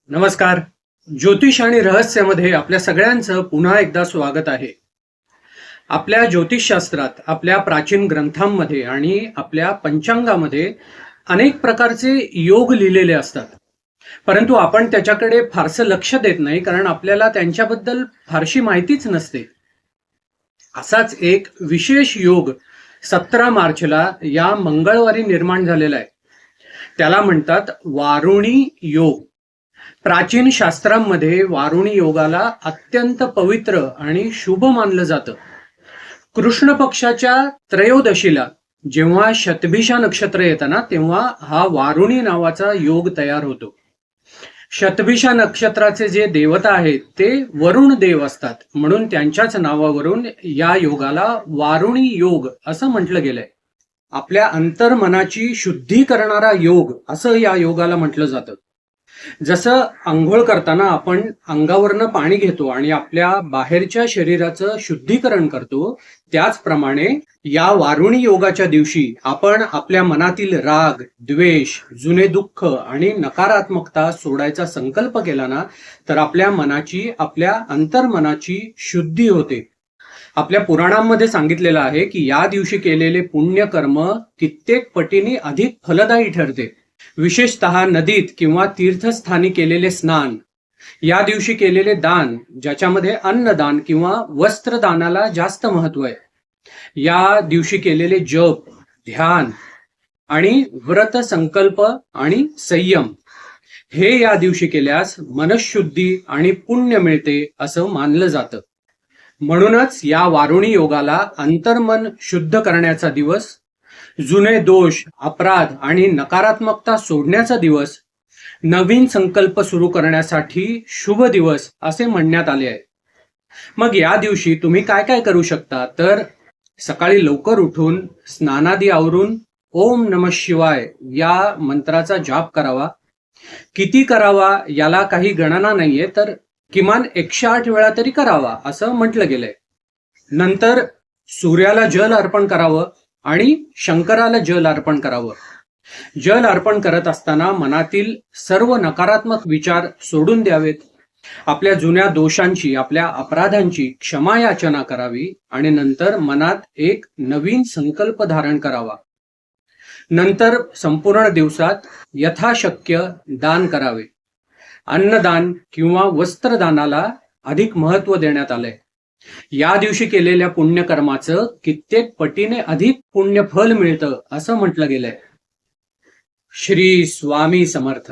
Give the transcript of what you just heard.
नमस्कार. ज्योतिष आणि रहस्यामध्ये आपल्या सगळ्यांचं पुन्हा एकदा स्वागत आहे. आपल्या ज्योतिषशास्त्रात, आपल्या प्राचीन ग्रंथांमध्ये आणि आपल्या पंचांगामध्ये अनेक प्रकारचे योग लिहिलेले असतात. परंतु आपण त्याच्याकडे फारसं लक्ष देत नाही, कारण आपल्याला त्यांच्याबद्दल फारशी माहितीच नसते. असाच एक विशेष योग 17 मार्चला या मंगळवारी निर्माण झालेला आहे. त्याला म्हणतात वारुणी योग. प्राचीन शास्त्रांमध्ये वारुणी योगाला अत्यंत पवित्र आणि शुभ मानलं जातं. कृष्ण पक्षाच्या त्रयोदशीला जेव्हा शतभिषा नक्षत्र येतं ना, तेव्हा हा वारुणी नावाचा योग तयार होतो. शतभिषा नक्षत्राचे जे देवता आहेत ते वरुण देव असतात, म्हणून त्यांच्याच नावावरून या योगाला वारुणी योग असं म्हटलं गेलंय. आपल्या अंतर्मनाची शुद्धी करणारा योग असं या योगाला म्हटलं जातं. जसं आंघोळ करताना आपण अंगावरनं पाणी घेतो आणि आपल्या बाहेरच्या शरीराचं शुद्धीकरण करतो, त्याचप्रमाणे या वारुणी योगाच्या दिवशी आपण आपल्या मनातील राग, द्वेष, जुने दुःख आणि नकारात्मकता सोडायचा संकल्प केला ना, तर आपल्या मनाची, आपल्या अंतर्मनाची शुद्धी होते. आपल्या पुराणांमध्ये सांगितलेलं आहे की या दिवशी केलेले पुण्यकर्म कित्येक पटीने अधिक फलदायी ठरते. विशेषतः नदीत किंवा तीर्थस्थानी केलेले स्नान, या दिवशी केलेले दान, ज्याच्यामध्ये अन्नदान किंवा वस्त्रदानाला जास्त महत्व आहे, या दिवशी केलेले जप, ध्यान आणि व्रत संकल्प आणि संयम, हे या दिवशी केल्यास मनशुद्धी आणि पुण्य मिळते असं मानलं जातं. म्हणूनच या वारुणी योगाला अंतर्मन शुद्ध करण्याचा दिवस, जुने दोष, अपराध आणि नकारात्मकता सोडण्याचा दिवस, नवीन संकल्प सुरू करण्यासाठी शुभ दिवस असे म्हणण्यात आले आहे. मग या दिवशी तुम्ही काय काय करू शकता, तर सकाळी लवकर उठून स्नानादी आवरून ओम नमः शिवाय या मंत्राचा जाप करावा. किती करावा याला काही गणना नाहीये, तर किमान 108 वेळा तरी करावा असं म्हटलं गेलंय. नंतर सूर्याला जल अर्पण करावं आणि शंकराला जल अर्पण करावं. जल अर्पण करत असताना मनातील सर्व नकारात्मक विचार सोडून द्यावेत. आपल्या जुन्या दोषांची, आपल्या अपराधांची क्षमा याचना करावी आणि नंतर मनात एक नवीन संकल्प धारण करावा. नंतर संपूर्ण दिवसात यथाशक्य दान करावे. अन्नदान किंवा वस्त्रदानाला अधिक महत्व देण्यात आलंय. या दिवशी केलेल्या पुण्यकर्माचं कित्येक पटीने अधिक पुण्यफल मिळतं असं म्हटलं गेलंय. श्री स्वामी समर्थ.